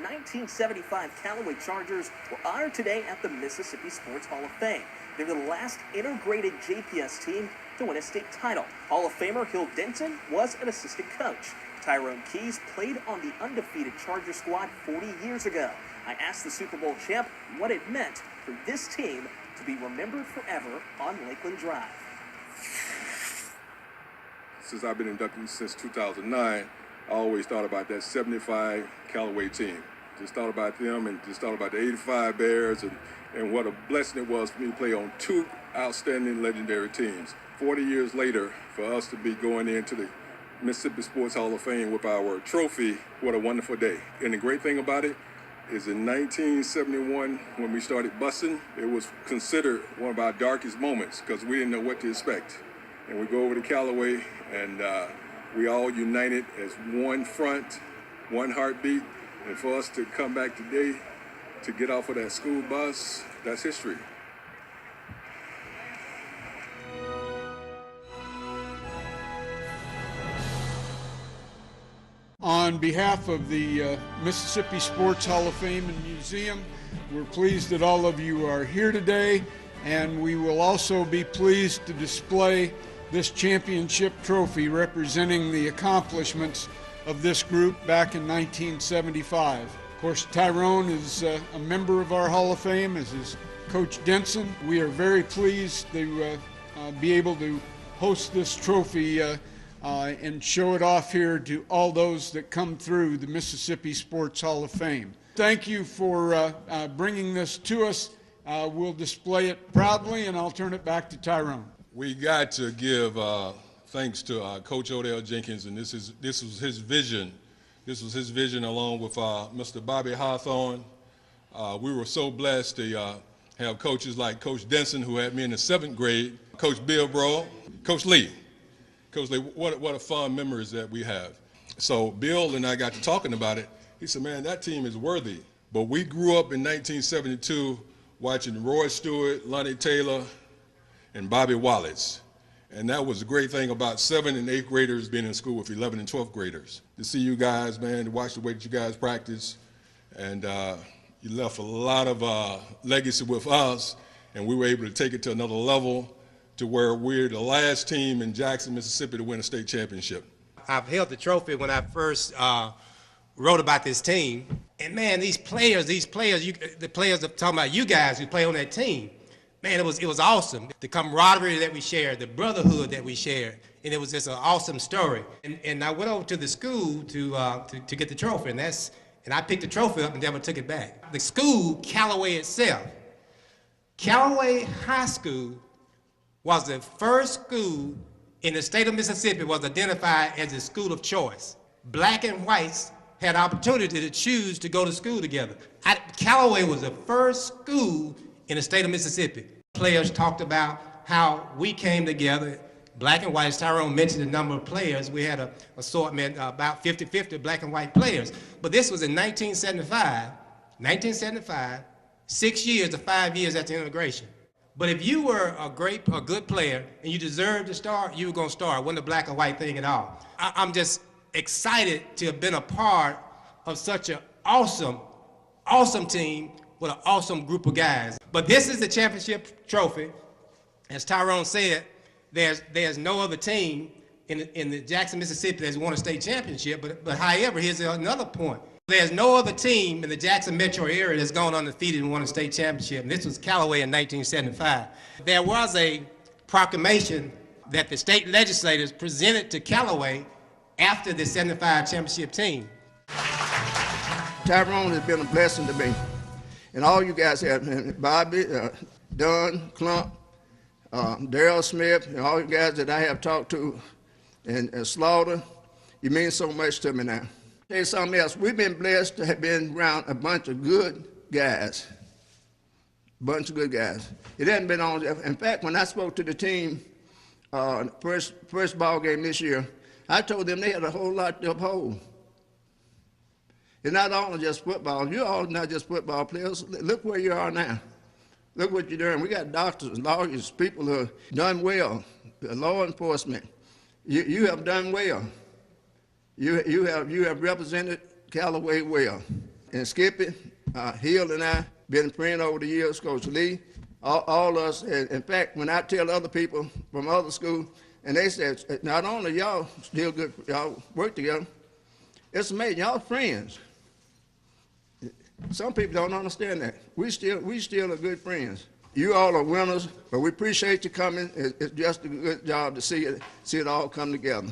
1975 Callaway Chargers were honored today at the Mississippi Sports Hall of Fame. They're the last integrated JPS team to win a state title. Hall of Famer Hill Denson was an assistant coach. Tyrone Keys played on the undefeated Charger squad 40 years ago. I asked the Super Bowl champ what it meant for this team to be remembered forever on Lakeland Drive. Since I've been inducted since 2009, I always thought about that 75 Callaway team. Just thought about them and just thought about the 85 Bears and what a blessing it was for me to play on two outstanding legendary teams. 40 years later, for us to be going into the Mississippi Sports Hall of Fame with our trophy, what a wonderful day. And the great thing about it is in 1971, when we started busing, it was considered one of our darkest moments because we didn't know what to expect. And we go over to Callaway, and we all united as one front, one heartbeat. And for us to come back today to get off of that school bus, that's history. On behalf of the Mississippi Sports Hall of Fame and Museum, we're pleased that all of you are here today, and we will also be pleased to display this championship trophy representing the accomplishments of this group back in 1975. Of course, Tyrone is a member of our Hall of Fame, as is Coach Denson. We are very pleased to be able to host this trophy and show it off here to all those that come through the Mississippi Sports Hall of Fame. Thank you for bringing this to us. We'll display it proudly, and I'll turn it back to Tyrone. We got to give thanks to Coach Odell Jenkins, and this was his vision. This was his vision along with Mr. Bobby Hawthorne. We were so blessed to have coaches like Coach Denson, who had me in the 7th grade, Coach Bill Brough, Coach Lee. Coach Lee, what a fond memories that we have. So Bill and I got to talking about it. He said, man, that team is worthy. But we grew up in 1972 watching Roy Stewart, Lonnie Taylor, and Bobby Wallace. And that was the great thing about 7th and 8th graders being in school with 11th and 12th graders. To see you guys, man, to watch the way that you guys practice, and you left a lot of legacy with us, and we were able to take it to another level to where we're the last team in Jackson, Mississippi to win a state championship. I've held the trophy when I first wrote about this team. And man, the players are talking about you guys who play on that team. Man, it was awesome. The camaraderie that we shared, the brotherhood that we shared, and it was just an awesome story. And I went over to the school to get the trophy, and I picked the trophy up and never took it back. The school, Callaway itself, Callaway High School was the first school in the state of Mississippi was identified as a school of choice. Black and whites had opportunity to choose to go to school together. Callaway was the first school in the state of Mississippi. Players talked about how we came together, black and white. Tyrone mentioned the number of players. We had an assortment about 50-50 black and white players. But this was in 1975, 6 years to 5 years after integration. But if you were a good player and you deserved to start, you were going to start. It wasn't a black and white thing at all. I'm just excited to have been a part of such an awesome team with an awesome group of guys. But this is the championship trophy. As Tyrone said, there's no other team in the Jackson, Mississippi that's won a state championship. But however, here's another point. There's no other team in the Jackson metro area that's gone undefeated and won a state championship, and this was Callaway in 1975. There was a proclamation that the state legislators presented to Callaway after the 75 championship team. Tyrone has been a blessing to me, and all you guys have, Bobby, Dunn, Clump, Darrell Smith, and all you guys that I have talked to, and Slaughter, you mean so much to me now. Tell you something else. We've been blessed to have been around a bunch of good guys. It hasn't been on. In fact, when I spoke to the team, first ball game this year, I told them they had a whole lot to uphold. It's not only just football. You're all not just football players. Look where you are now. Look what you're doing. We got doctors, lawyers, people who have done well, law enforcement. You have done well. You have represented Callaway well. And Skippy, Hill and I, been friends over the years, Coach Lee, all us. And in fact, when I tell other people from other schools, and they said, not only y'all still good, y'all work together, it's amazing, y'all friends. Some people don't understand that. We still are good friends. You all are winners, but we appreciate you coming. It's just a good job to see it all come together.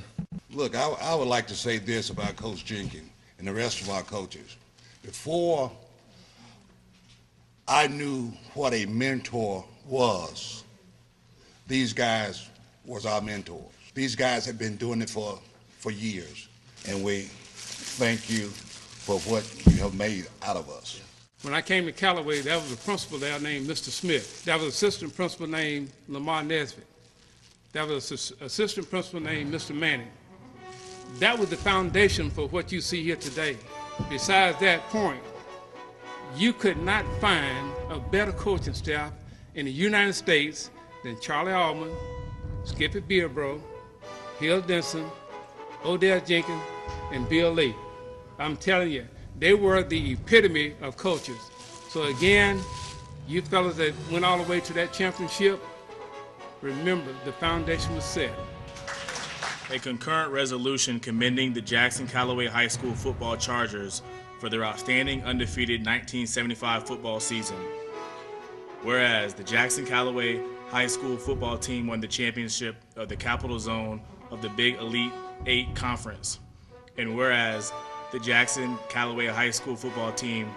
Look, I would like to say this about Coach Jenkins and the rest of our coaches. Before I knew what a mentor was, these guys was our mentors. These guys have been doing it for years, and we thank you for what you have made out of us. When I came to Callaway, there was a principal there named Mr. Smith. There was an assistant principal named Lamar Nesbitt. There was an assistant principal named Mr. Manning. That was the foundation for what you see here today. Besides that point, you could not find a better coaching staff in the United States than Charlie Allman, Skippy Beerbro, Hill Denson, Odell Jenkins, and Bill Lee. I'm telling you, they were the epitome of coaches. So again, you fellas that went all the way to that championship, remember the foundation was set. A concurrent resolution commending the Jackson Callaway High School football Chargers for their outstanding undefeated 1975 football season. Whereas the Jackson Callaway High School football team won the championship of the Capital Zone of the Big Elite 8 Conference. And whereas the Jackson Callaway High School football team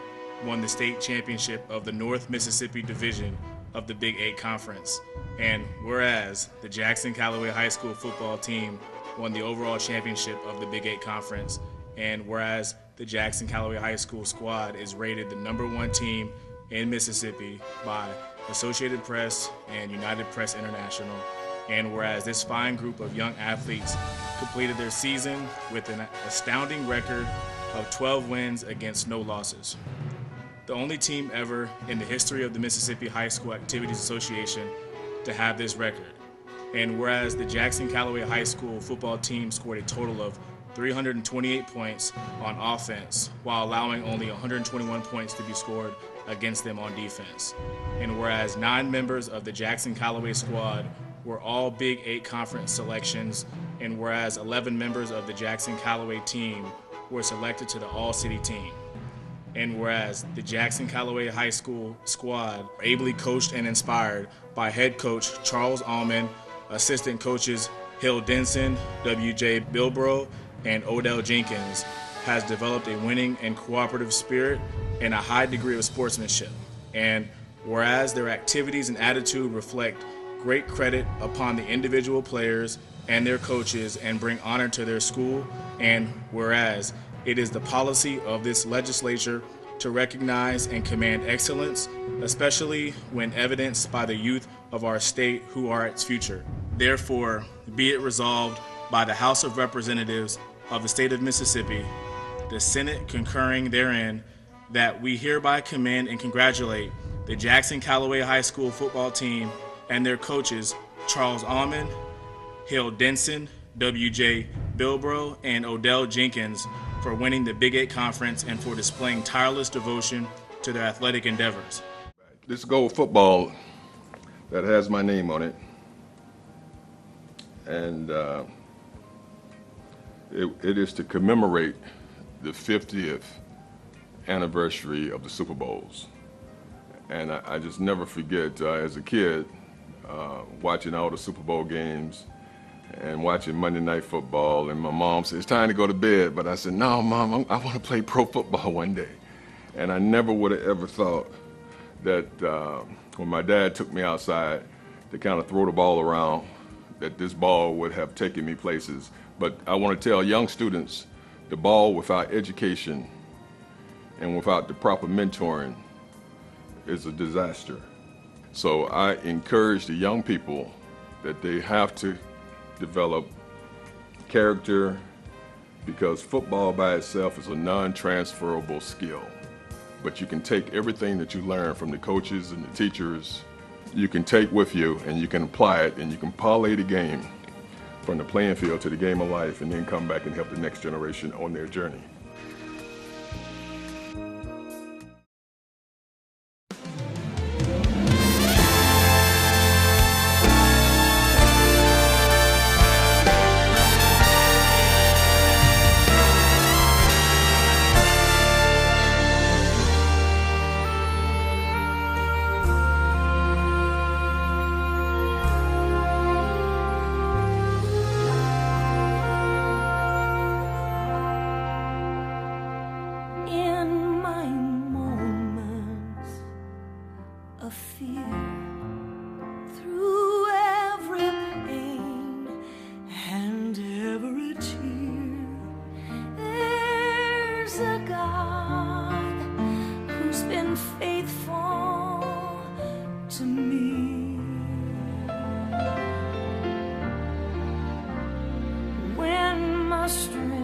won the state championship of the North Mississippi Division of the Big 8 Conference. And whereas the Jackson Callaway High School football team won the overall championship of the Big 8 Conference. And whereas the Jackson Callaway High School squad is rated the #1 team in Mississippi by Associated Press and United Press International. And whereas this fine group of young athletes completed their season with an astounding record of 12 wins against no losses. The only team ever in the history of the Mississippi High School Activities Association to have this record. And whereas the Jackson Callaway High School football team scored a total of 328 points on offense, while allowing only 121 points to be scored against them on defense. And whereas 9 members of the Jackson Callaway squad were all Big 8 conference selections, and whereas 11 members of the Jackson Callaway team were selected to the All-City team. And whereas the Jackson Callaway High School squad were ably coached and inspired by head coach Charles Allman, assistant coaches Hill Denson, W.J. Bilbro, and Odell Jenkins, has developed a winning and cooperative spirit and a high degree of sportsmanship. And whereas their activities and attitude reflect great credit upon the individual players and their coaches and bring honor to their school, and whereas it is the policy of this legislature to recognize and command excellence, especially when evidenced by the youth of our state who are its future. Therefore, be it resolved by the House of Representatives of the state of Mississippi, the Senate concurring therein, that we hereby commend and congratulate the Jackson Callaway High School football team and their coaches, Charles Allman, Hill Denson, W.J. Bilbro, and Odell Jenkins, for winning the Big 8 Conference and for displaying tireless devotion to their athletic endeavors. This gold football that has my name on it, and it is to commemorate the 50th anniversary of the Super Bowls. And I just never forget, as a kid, watching all the Super Bowl games and watching Monday Night Football, and my mom said, "It's time to go to bed." But I said, "No, Mom, I want to play pro football one day." And I never would have ever thought that when my dad took me outside to kind of throw the ball around, that this ball would have taken me places. But I want to tell young students, the ball without education and without the proper mentoring is a disaster. So I encourage the young people that they have to develop character, because football by itself is a non-transferable skill. But you can take everything that you learn from the coaches and the teachers, you can take with you and you can apply it, and you can parlay the game from the playing field to the game of life, and then come back and help the next generation on their journey. is a God who's been faithful to me. When my strength